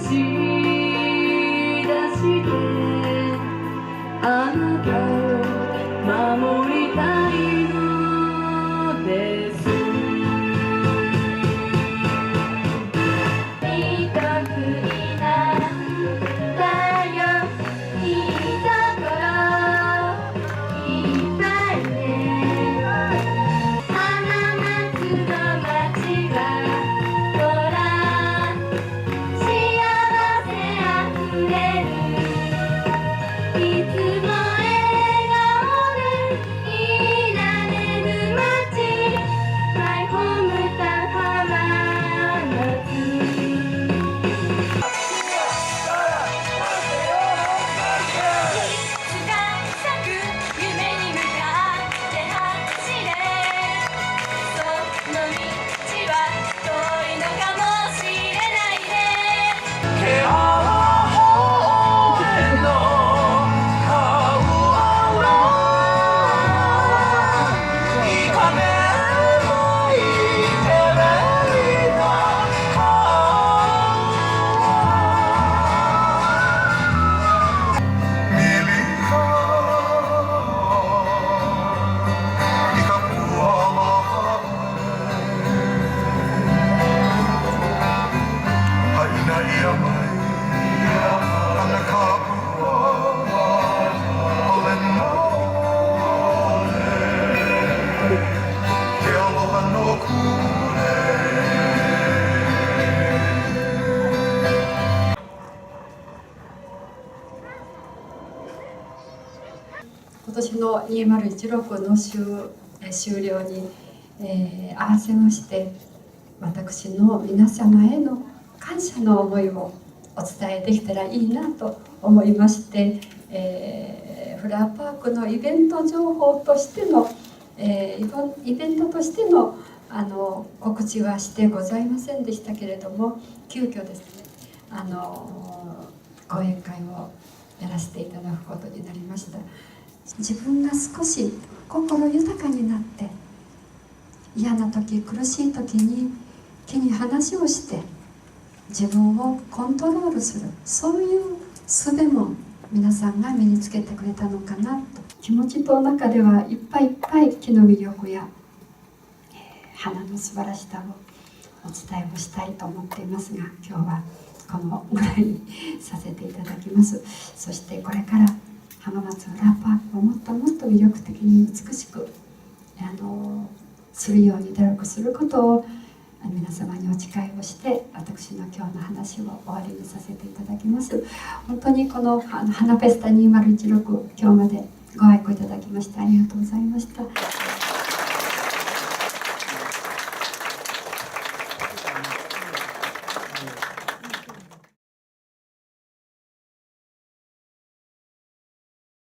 し出してあなたを守りたいのです。見たくになったよいいところいっぱいね。花松の街はほら幸せあふれる。いつも笑顔でいられる街 My hometown 浜松。今年の2016の終了に、合わせまして私の皆様への感謝の思いをお伝えできたらいいなと思いまして、フラワーパークのイベント情報としての、イベントとしての告知はしてございませんでしたけれども、急遽ですね講演会をやらせていただくことになりました。自分が少し心豊かになって嫌な時苦しい時に木に話をして自分をコントロールする、そういう術も皆さんが身につけてくれたのかなと。気持ちの中ではいっぱいいっぱい木の魅力や、花の素晴らしさをお伝えをしたいと思っていますが、今日はこのぐらいにさせていただきます。そしてこれから浜松フラワーパークをもっともっと魅力的に美しくするように努力することを皆様にお誓いをして、私の今日の話を終わりにさせていただきます。本当にこの花フェスタ2016、今日までご愛顧いただきましてありがとうございました。